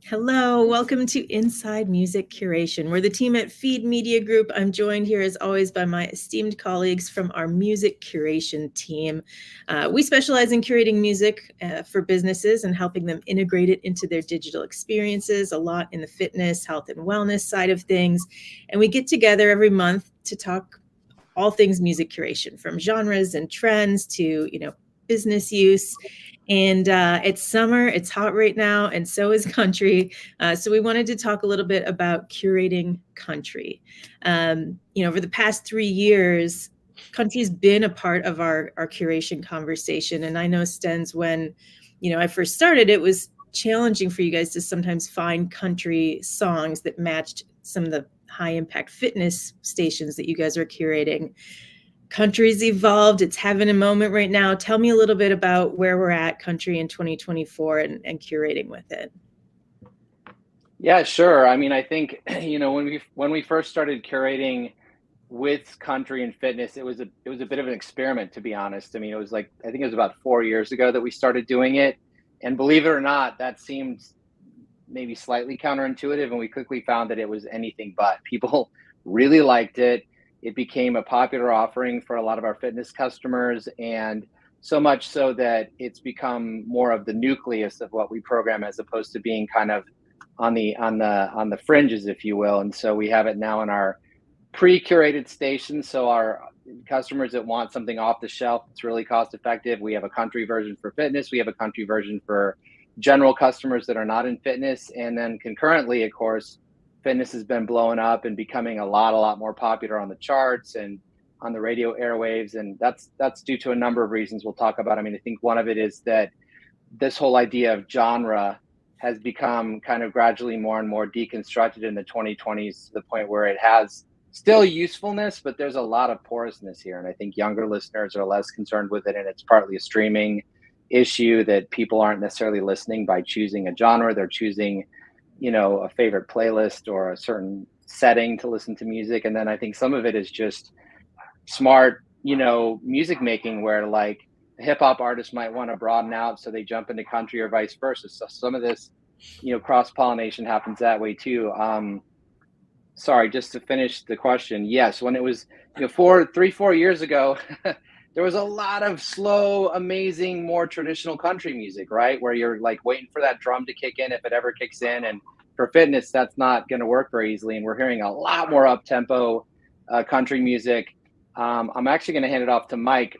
Hello, welcome to Inside Music Curation. We're the team at Feed Media Group. I'm joined here as always by my esteemed colleagues from our music curation team. We specialize in curating music for businesses and helping them integrate it into their digital experiences, a lot in the fitness, health, and wellness side of things. And we get together every month to talk all things music curation, from genres and trends to, business use. And it's summer, it's hot right now, and so is country. So we wanted to talk a little bit about curating country. Over the past 3 years, country's been a part of our curation conversation. And I know, Stens, when I first started, it was challenging for you guys to sometimes find country songs that matched some of the high impact fitness stations that you guys are curating. Country's evolved. It's having a moment right now. Tell me a little bit about where we're at country in 2024 and curating with it. Yeah, sure. I mean, I think, when we first started curating with country and fitness, it was a bit of an experiment, to be honest. I mean, I think it was about 4 years ago that we started doing it. And believe it or not, that seemed maybe slightly counterintuitive. And we quickly found that it was anything but. People really liked it. It became a popular offering for a lot of our fitness customers, and so much so that it's become more of the nucleus of what we program, as opposed to being kind of on the fringes, if you will. And so we have it now in our pre-curated stations. So our customers that want something off the shelf that's really cost effective, we have a country version for fitness. We have a country version for general customers that are not in fitness. And then concurrently, of course, fitness has been blowing up and becoming a lot more popular on the charts and on the radio airwaves. And that's due to a number of reasons we'll talk about. I mean, I think one of it is that this whole idea of genre has become kind of gradually more and more deconstructed in the 2020s, to the point where it has still usefulness, but there's a lot of porousness here. And I think younger listeners are less concerned with it. And it's partly a streaming issue, that people aren't necessarily listening by choosing a genre. They're choosing, a favorite playlist or a certain setting to listen to music. And then I think some of it is just smart, music making, where like a hip hop artist might want to broaden out, so they jump into country, or vice versa. So some of this, cross pollination happens that way too. Sorry, just to finish the question. Yes, when it was 4 years ago, there was a lot of slow, amazing, more traditional country music, right? Where you're like waiting for that drum to kick in, if it ever kicks in. And for fitness, that's not going to work very easily. And we're hearing a lot more up tempo country music. I'm actually going to hand it off to Mike.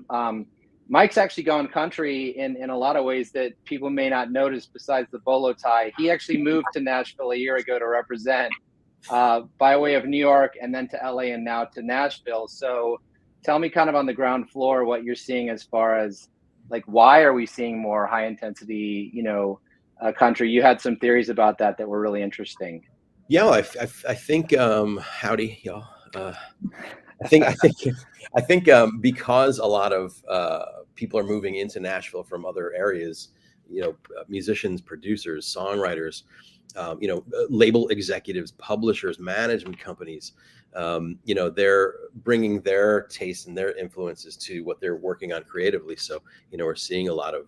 Mike's actually gone country in a lot of ways that people may not notice, besides the bolo tie. He actually moved to Nashville a year ago to represent by way of New York, and then to LA, and now to Nashville. So tell me, kind of on the ground floor, what you're seeing as far as like, why are we seeing more high intensity, country? You had some theories about that were really interesting. Yeah, well, I think howdy, y'all. I think because a lot of people are moving into Nashville from other areas, musicians, producers, songwriters, label executives, publishers, management companies, they're bringing their tastes and their influences to what they're working on creatively. So, we're seeing a lot of,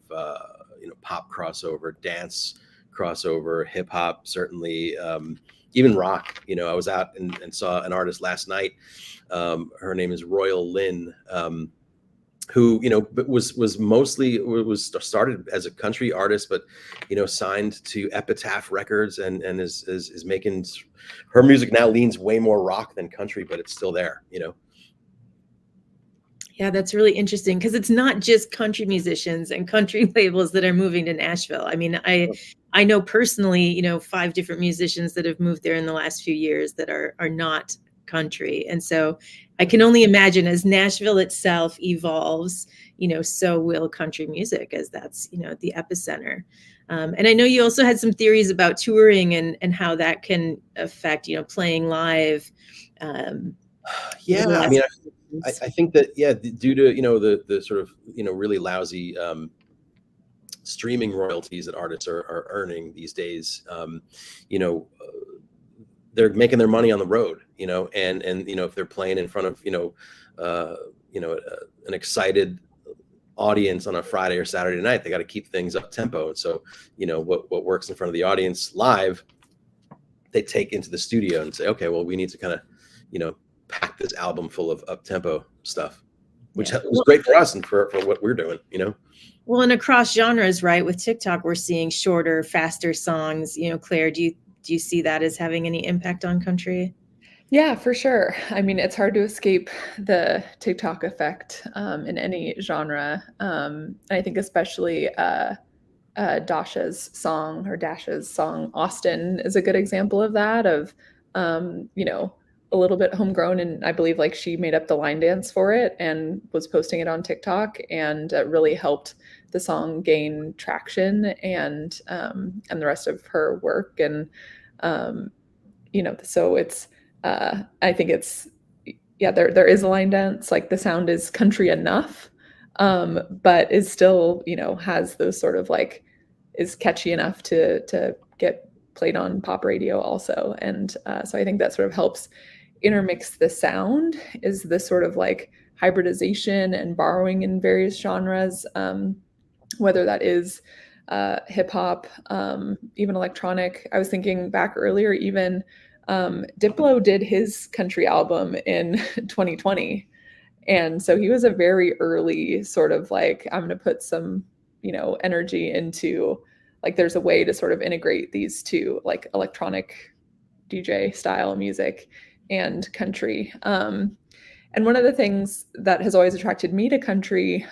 pop crossover, dance crossover, hip hop, certainly, even rock. I was out and saw an artist last night. Her name is Royal Lynn, who was started as a country artist, but signed to Epitaph Records and is making, her music now leans way more rock than country, but it's still there. Yeah, that's really interesting, because it's not just country musicians and country labels that are moving to Nashville. I mean, I know personally, 5 different musicians that have moved there in the last few years that are not country. And so I can only imagine, as Nashville itself evolves, so will country music, as that's, the epicenter. And I know you also had some theories about touring and how that can affect, playing live. Yeah, I mean, I think that, due to, the sort of, really lousy streaming royalties that artists are earning these days, they're making their money on the road, and if they're playing in front of, an excited audience on a Friday or Saturday night. They got to keep things up tempo. And so, what works in front of the audience live, they take into the studio and say, okay, well, we need to kind of, pack this album full of up tempo stuff, which was great for us and for what we're doing, Well, and across genres, right? With TikTok, we're seeing shorter, faster songs. Claire, do you see that as having any impact on country? Yeah, for sure. I mean, it's hard to escape the TikTok effect in any genre. I think especially Dash's song, Austin, is a good example of that, of, a little bit homegrown. And I believe like she made up the line dance for it and was posting it on TikTok, and really helped the song gain traction, and the rest of her work. And, so it's, I think it's, there is a line dance, like the sound is country enough, but is still, has those sort of like, is catchy enough to get played on pop radio also. And so I think that sort of helps intermix the sound, is this sort of like hybridization and borrowing in various genres, whether that is hip hop, even electronic. I was thinking back earlier, even Diplo did his country album in 2020. And so he was a very early sort of like, I'm going to put some, energy into, like, there's a way to sort of integrate these two, like electronic DJ style music and country. And one of the things that has always attracted me to country,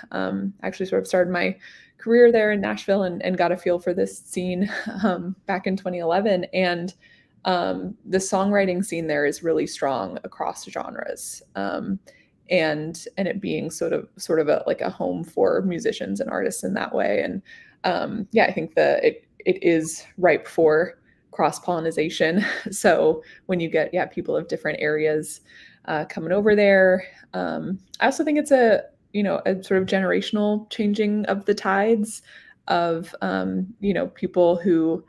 actually sort of started my career there in Nashville, and got a feel for this scene back in 2011. And the songwriting scene there is really strong across genres, and it being sort of like a home for musicians and artists in that way. And I think that it is ripe for cross-pollination. So when you get people of different areas coming over there, I also think it's a sort of generational changing of the tides of people who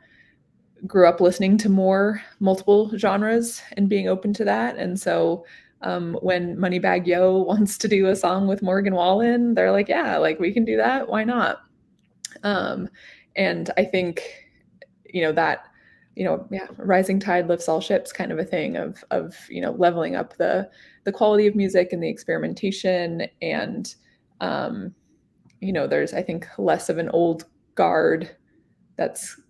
grew up listening to multiple genres and being open to that. And so when Moneybagg Yo wants to do a song with Morgan Wallen, they're like, yeah, like we can do that. Why not? And I think, that, rising tide lifts all ships kind of a thing of leveling up the quality of music and the experimentation. And, there's, I think, less of an old guard that's,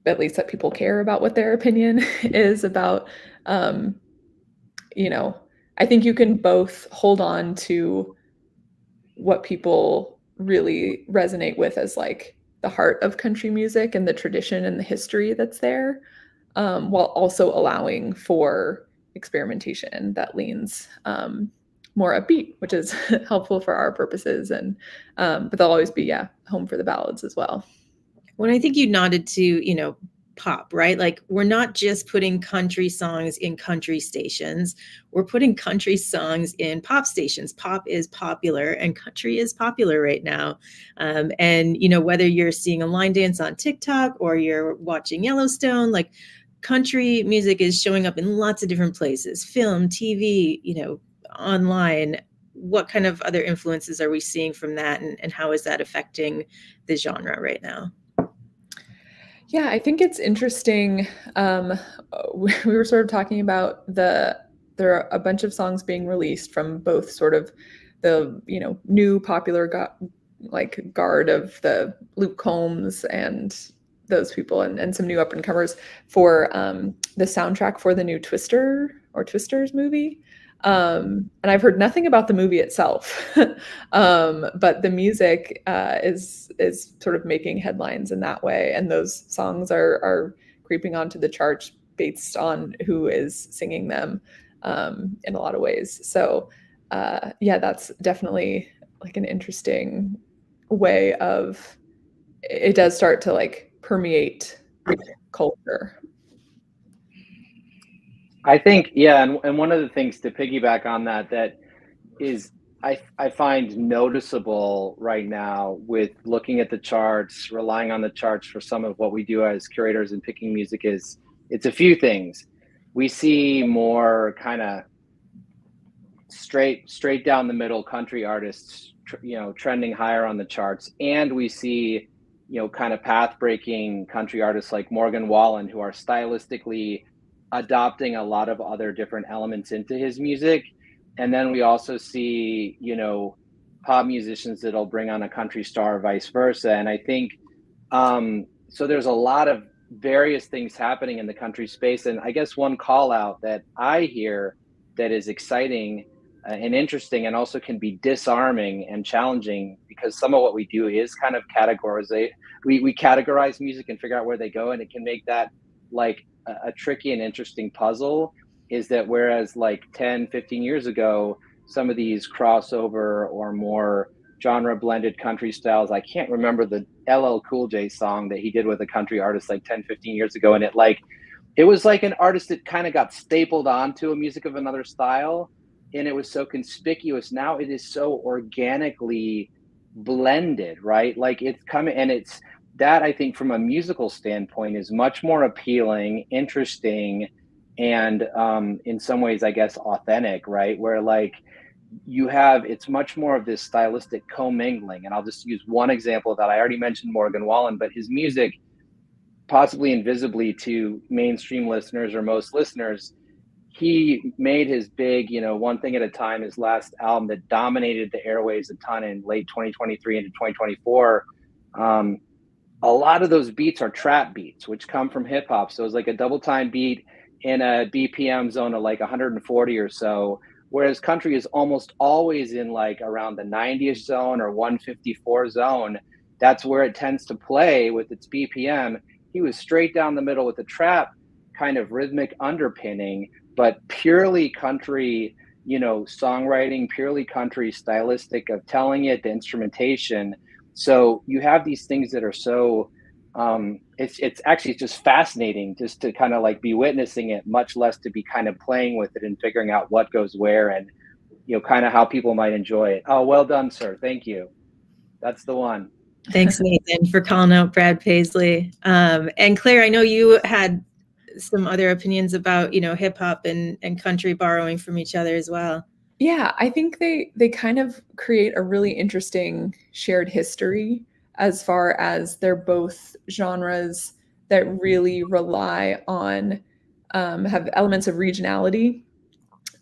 at least that people care about what their opinion is about. I think you can both hold on to what people really resonate with as like the heart of country music and the tradition and the history that's there, while also allowing for experimentation that leans more upbeat, which is helpful for our purposes. And but they'll always be home for the ballads as well. When I think you nodded to, pop, right? Like, we're not just putting country songs in country stations. We're putting country songs in pop stations. Pop is popular and country is popular right now. And, whether you're seeing a line dance on TikTok or you're watching Yellowstone, like, country music is showing up in lots of different places, film, TV, online. What kind of other influences are we seeing from that? And how is that affecting the genre right now? Yeah, I think it's interesting. We were sort of talking about there are a bunch of songs being released from both sort of the, new popular guard of the Luke Combs and those people, and some new up and comers for the soundtrack for the new Twisters movie. And I've heard nothing about the movie itself, but the music is sort of making headlines in that way, and those songs are creeping onto the charts based on who is singing them in a lot of ways. So that's definitely like an interesting way of, it does start to like permeate culture. I think, and one of the things to piggyback on that is I find noticeable right now with looking at the charts, relying on the charts for some of what we do as curators and picking music, is it's a few things. We see more kind of straight down the middle country artists trending higher on the charts. And we see, kind of path-breaking country artists like Morgan Wallen, who are stylistically adopting a lot of other different elements into his music. And then we also see, pop musicians that'll bring on a country star, vice versa. And I think, so there's a lot of various things happening in the country space. And I guess one call out that I hear that is exciting and interesting, and also can be disarming and challenging, because some of what we do is kind of we categorize music and figure out where they go, and it can make that like a tricky and interesting puzzle. Is that whereas like 10, 15 years ago, some of these crossover or more genre blended country styles, I can't remember the LL Cool J song that he did with a country artist like 10, 15 years ago, and it was like an artist that kind of got stapled onto a music of another style, and it was so conspicuous. Now it is so organically blended, right? Like it's coming, and it's that, I think, from a musical standpoint, is much more appealing, interesting, and in some ways, I guess, authentic, right? Where like it's much more of this stylistic commingling. And I'll just use one example that I already mentioned, Morgan Wallen, but his music, possibly invisibly to mainstream listeners or most listeners, he made his big, One Thing at a Time, his last album that dominated the airwaves a ton in late 2023 into 2024. A lot of those beats are trap beats, which come from hip hop. So it's like a double time beat in a BPM zone of like 140 or so, whereas country is almost always in like around the 90ish zone or 154 zone. That's where it tends to play with its BPM. He was straight down the middle with the trap kind of rhythmic underpinning, but purely country, songwriting, purely country stylistic of telling it, the instrumentation. So you have these things that are so, it's actually just fascinating just to kind of like be witnessing it, much less to be kind of playing with it and figuring out what goes where and, kind of how people might enjoy it. Oh, well done, sir. Thank you. That's the one. Thanks, Nathan, for calling out Brad Paisley. And Claire, I know you had some other opinions about, hip hop and country borrowing from each other as well. Yeah, I think they kind of create a really interesting shared history, as far as they're both genres that really rely on, have elements of regionality,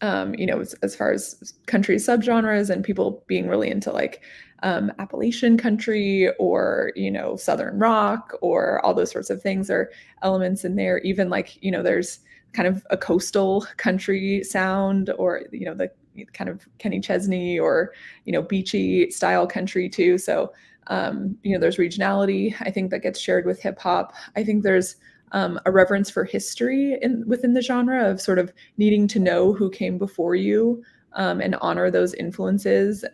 as far as country subgenres and people being really into like Appalachian country or, Southern rock or all those sorts of things are elements in there. Even like, there's kind of a coastal country sound, or, the kind of Kenny Chesney or, beachy style country too. So, there's regionality, I think, that gets shared with hip hop. I think there's a reverence for history within the genre of sort of needing to know who came before you, and honor those influences.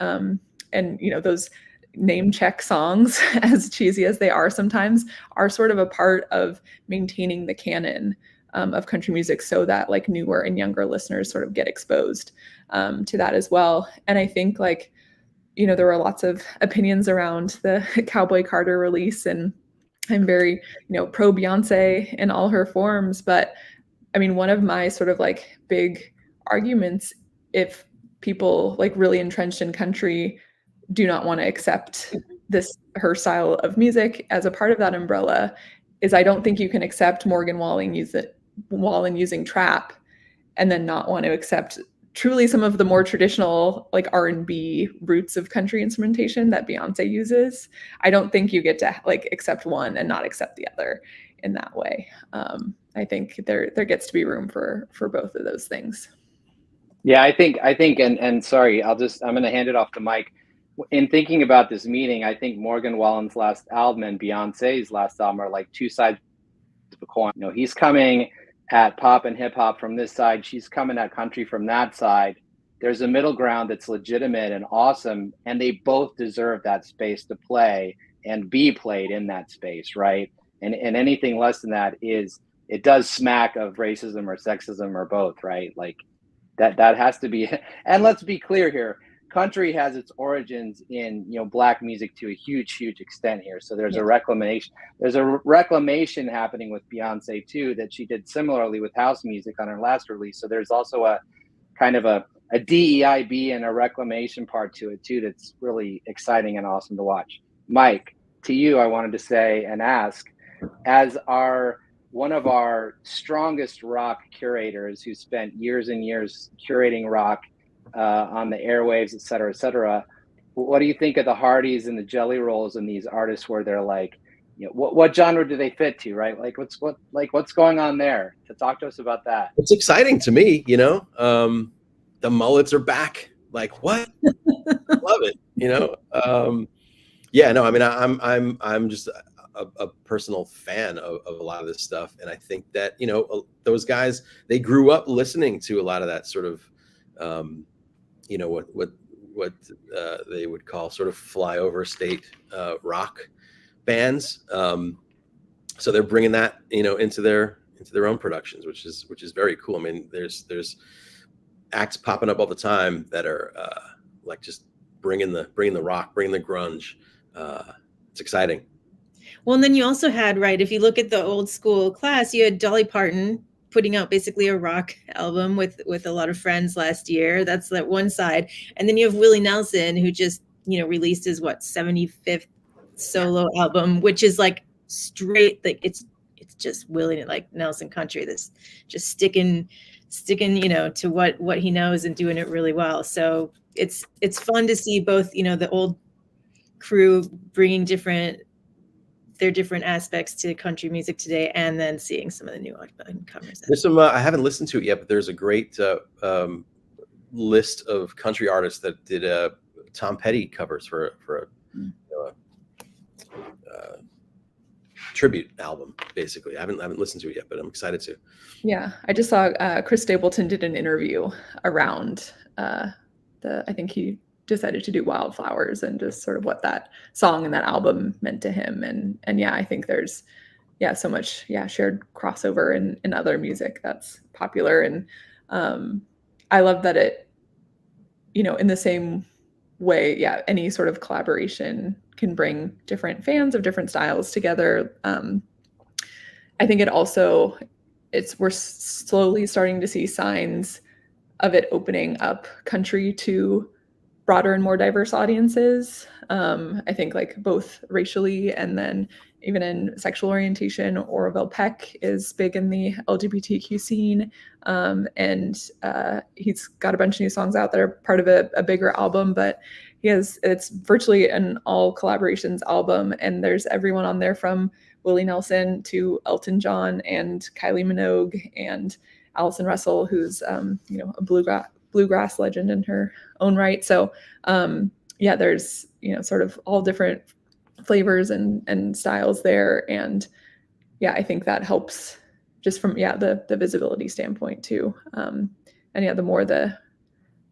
And, those name check songs, as cheesy as they are sometimes, are sort of a part of maintaining the canon of country music, so that like newer and younger listeners sort of get exposed to that as well. And I think like, there were lots of opinions around the Cowboy Carter release, and I'm very, pro Beyonce in all her forms. But I mean, one of my sort of like big arguments, if people like really entrenched in country do not want to accept her style of music as a part of that umbrella, is I don't think you can accept Morgan Wallen using trap and then not want to accept truly some of the more traditional like R&B roots of country instrumentation that Beyonce uses. I don't think you get to like accept one and not accept the other in that way. I think there gets to be room for both of those things. Yeah, I think, and sorry, I'm going to hand it off to Mike. In thinking about this meeting, I think Morgan Wallen's last album and Beyonce's last album are like two sides of a coin. He's coming at pop and hip hop from this side. She's coming at country from that side. There's a middle ground that's legitimate and awesome. And they both deserve that space to play and be played in that space, right? And anything less than that it does smack of racism or sexism or both, right? Like that has to be, and let's be clear here. Country has its origins in, Black music to a huge extent here. So there's a reclamation. There's a reclamation happening with Beyonce too, that she did similarly with house music on her last release. So there's also a kind of a a DEIB and a reclamation part to it too. That's really exciting and awesome to watch. Mike, to you, I wanted to say and ask, as one of our strongest rock curators who spent years and years curating rock on the airwaves, et cetera, what do you think of the Hardys and the Jelly Rolls and these artists where they're like, what genre do they fit to, right? Like what's going on there? To talk to us about that. It's exciting to me, the mullets are back. Like, what? Love it. Yeah, no, I mean, I'm just a personal fan of a lot of this stuff, and I think that those guys, they grew up listening to a lot of that sort of what they would call sort of flyover state rock bands. So they're bringing that into their own productions, which is very cool. I mean, there's acts popping up all the time that are like just bringing the rock, bringing the grunge. It's exciting. Well, and then you also had, right, if you look at the old school class, you had Dolly Parton putting out basically a rock album with a lot of friends last year. That's that one side. And then you have Willie Nelson, who just released his 75th solo album, which is like straight, like it's just Willie, like Nelson country, that's just sticking to what he knows and doing it really well. So it's fun to see both the old crew bringing their different aspects to country music today, and then seeing some of the new newcomers. There's some I haven't listened to it yet, but there's a great list of country artists that did Tom Petty covers for a tribute album. Basically, I haven't listened to it yet, but I'm excited to. Yeah, I just saw Chris Stapleton did an interview around I think he decided to do Wildflowers and just sort of what that song and that album meant to him. And yeah, I think there's so much shared crossover in other music that's popular. And I love that it, in the same way, any sort of collaboration can bring different fans of different styles together. I think it also, we're slowly starting to see signs of it opening up country to broader and more diverse audiences. I think like both racially and then even in sexual orientation. Orville Peck is big in the LGBTQ scene. And he's got a bunch of new songs out that are part of a bigger album, but it's virtually an all collaborations album. And there's everyone on there from Willie Nelson to Elton John and Kylie Minogue and Allison Russell, who's, a bluegrass legend in her own right. So there's sort of all different flavors and styles there, and I think that helps just from the visibility standpoint too. And the more the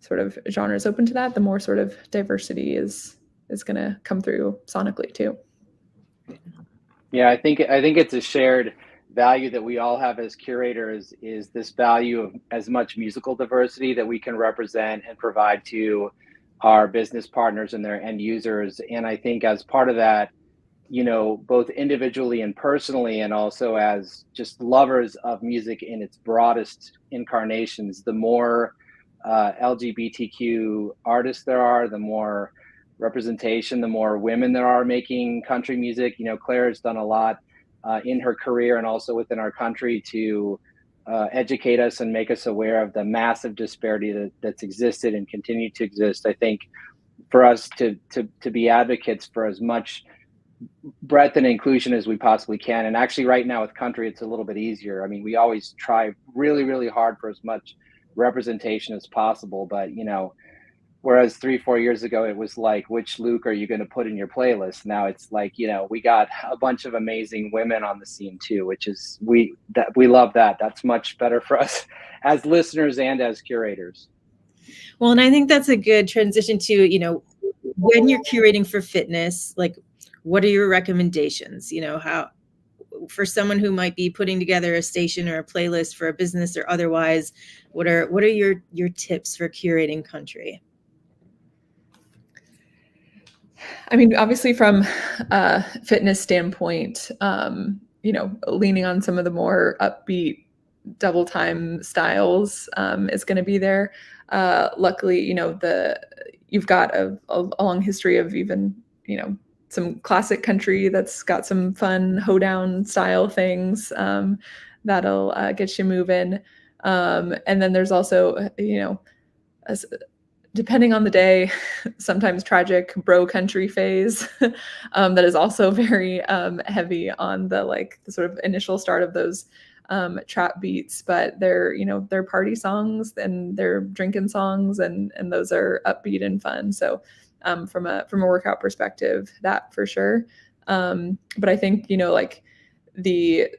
sort of genres open to that, the more sort of diversity is going to come through sonically too. Yeah, I think it's a shared value that we all have as curators, is this value of as much musical diversity that we can represent and provide to our business partners and their end users. And I think as part of that, both individually and personally, and also as just lovers of music in its broadest incarnations, the more LGBTQ artists there are, the more representation, the more women there are making country music. Claire has done a lot in her career and also within our country to educate us and make us aware of the massive disparity that's existed and continue to exist. I think for us to be advocates for as much breadth and inclusion as we possibly can. And actually right now with country, it's a little bit easier. I mean, we always try really, really hard for as much representation as possible, but whereas 3-4 years ago, it was like, which Luke are you going to put in your playlist? Now it's like, we got a bunch of amazing women on the scene too, which is, we love that. That's much better for us as listeners and as curators. Well, and I think that's a good transition to, when you're curating for fitness, like, what are your recommendations? How, for someone who might be putting together a station or a playlist for a business or otherwise, what are your tips for curating country? I mean, obviously from a fitness standpoint, leaning on some of the more upbeat double time styles is going to be there. luckily, you've got a long history of even, some classic country that's got some fun hoedown style things that'll get you moving. And then there's also, depending on the day, sometimes tragic bro country phase that is also very heavy on the sort of initial start of those trap beats, but they're party songs and they're drinking songs, and those are upbeat and fun. So from a workout perspective, that for sure. But I think the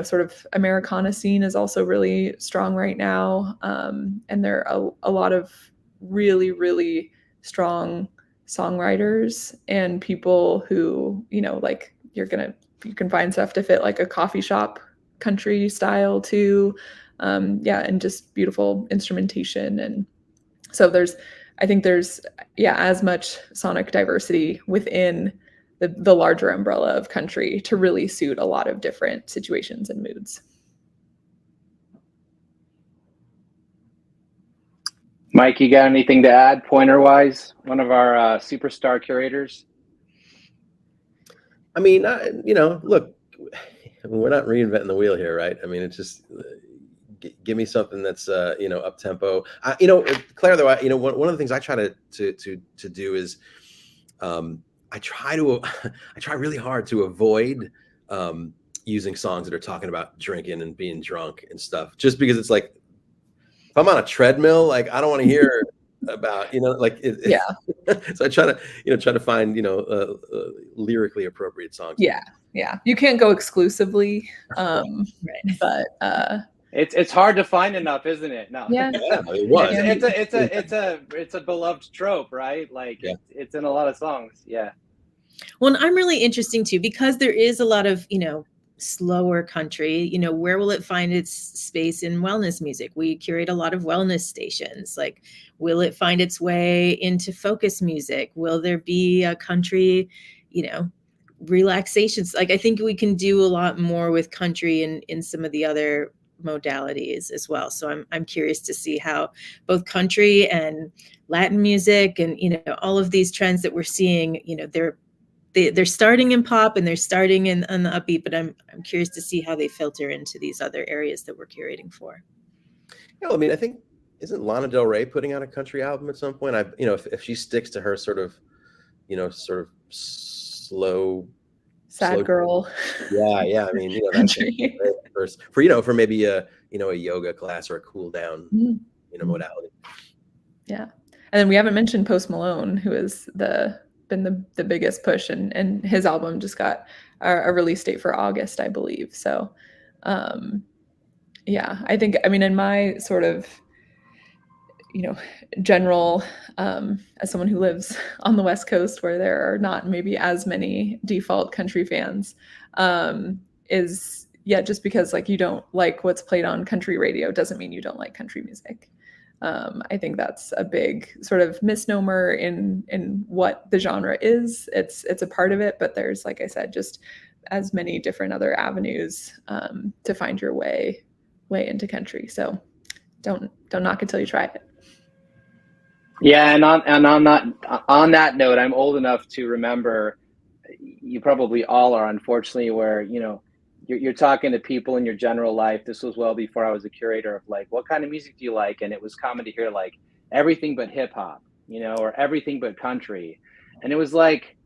sort of Americana scene is also really strong right now, and there are a lot of really, really strong songwriters and people who you can find stuff to fit like a coffee shop country style too, and just beautiful instrumentation. And so I think there's as much sonic diversity within the larger umbrella of country to really suit a lot of different situations and moods. Mike, you got anything to add pointer wise? One of our superstar curators. I mean, look, we're not reinventing the wheel here, right? I mean, it's just give me something that's up tempo. Claire, though, one of the things I try to do is I try really hard to avoid using songs that are talking about drinking and being drunk and stuff, just because it's like, if I'm on a treadmill, like I don't want to hear about, Yeah. So I try to find, lyrically appropriate songs. Yeah. You can't go exclusively, Right. but it's hard to find enough, isn't it? No. Yeah. It was. It's a beloved trope, right? Like it's in a lot of songs. Yeah. Well, and I'm really interesting too, because there is a lot of, slower country, where will it find its space in wellness music? We curate a lot of wellness stations. Like, will it find its way into focus music? Will there be a country, relaxations? Like, I think we can do a lot more with country in some of the other modalities as well. So I'm curious to see how both country and Latin music and, all of these trends that we're seeing, they're starting in pop and they're starting on the upbeat, but I'm curious to see how they filter into these other areas that we're curating for. I mean, I think, isn't Lana Del Rey putting out a country album at some point? If she sticks to her sort of slow, girl. Yeah. I mean, Country. for maybe a yoga class or a cool down, modality. Yeah. And then we haven't mentioned Post Malone, who has been the biggest push, and his album just got a release date for August, I believe. So I think, in my sort of general, as someone who lives on the West Coast where there are not maybe as many default country fans, just because you don't like what's played on country radio doesn't mean you don't like country music. I think that's a big sort of misnomer in what the genre is. It's a part of it, but there's, like I said, just as many different other avenues to find your way into country. So don't knock it till you try it. Yeah, and on that note, I'm old enough to remember. You probably all are, unfortunately, where you're talking to people in your general life. This was well before I was a curator, of like, what kind of music do you like? And it was common to hear like everything but hip hop, or everything but country. And it was like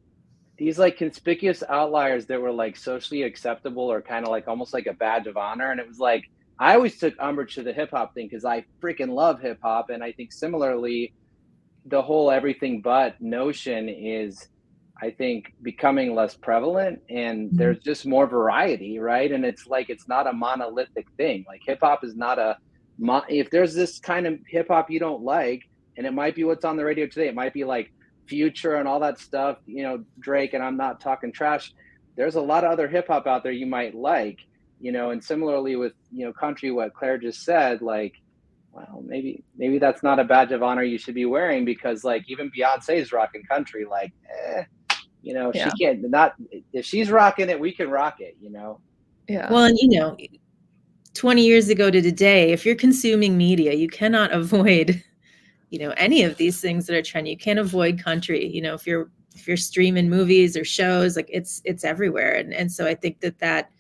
these like conspicuous outliers that were like socially acceptable or kind of like almost like a badge of honor. And it was like, I always took umbrage to the hip hop thing because I freaking love hip hop. And I think similarly, the whole everything but notion is, I think, becoming less prevalent, and there's just more variety, right? And it's like, it's not a monolithic thing. Like hip hop is not if there's this kind of hip hop you don't like, and it might be what's on the radio today, it might be like Future and all that stuff, Drake, and I'm not talking trash. There's a lot of other hip hop out there you might like, and similarly with, country, what Claire just said, like, well, maybe that's not a badge of honor you should be wearing, because like even Beyonce's rocking country, like, she can't, not if she's rocking it, we can rock it, Yeah. Well, and 20 years ago to today, if you're consuming media, you cannot avoid any of these things that are trending. You can't avoid country. If you're streaming movies or shows, like it's everywhere. And so I think that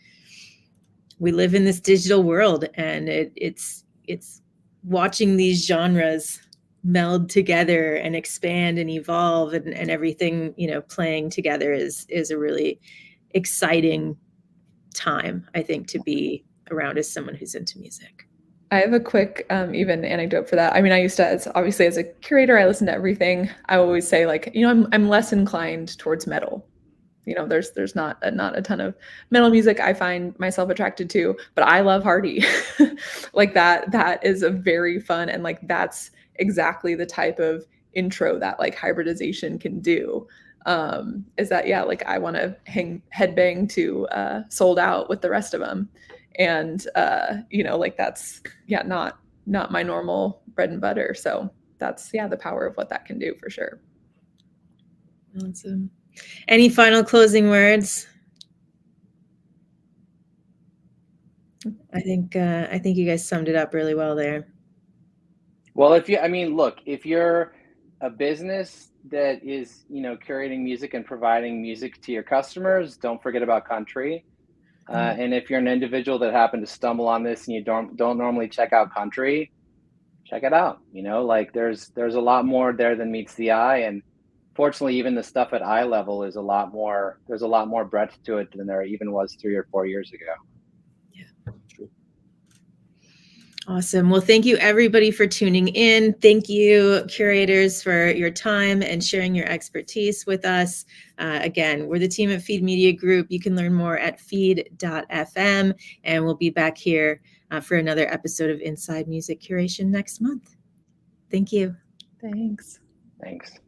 we live in this digital world, and it's watching these genres meld together and expand and evolve, and everything, playing together is a really exciting time, I think, to be around as someone who's into music. I have a quick even anecdote for that. I mean, I used to, obviously as a curator, I listen to everything. I always say, like, I'm less inclined towards metal. There's not a ton of metal music I find myself attracted to, but I love Hardy. Like that is a very fun, and like that's exactly the type of intro that like hybridization can do. Is that, yeah, like I want to headbang to Sold Out with the rest of them. And like that's, yeah, not my normal bread and butter. So that's, yeah, the power of what that can do for sure. Awesome. Any final closing words? I think you guys summed it up really well there. Well, look, if you're a business that is, curating music and providing music to your customers, don't forget about country. And if you're an individual that happened to stumble on this and you don't normally check out country, check it out. Like there's a lot more there than meets the eye. And fortunately, even the stuff at eye level is there's a lot more breadth to it than there even was 3 or 4 years ago. Yeah, true. Awesome. Well, thank you everybody for tuning in. Thank you, curators, for your time and sharing your expertise with us. Again, we're the team at Feed Media Group. You can learn more at feed.fm, and we'll be back here for another episode of Inside Music Curation next month. Thank you. Thanks. Thanks.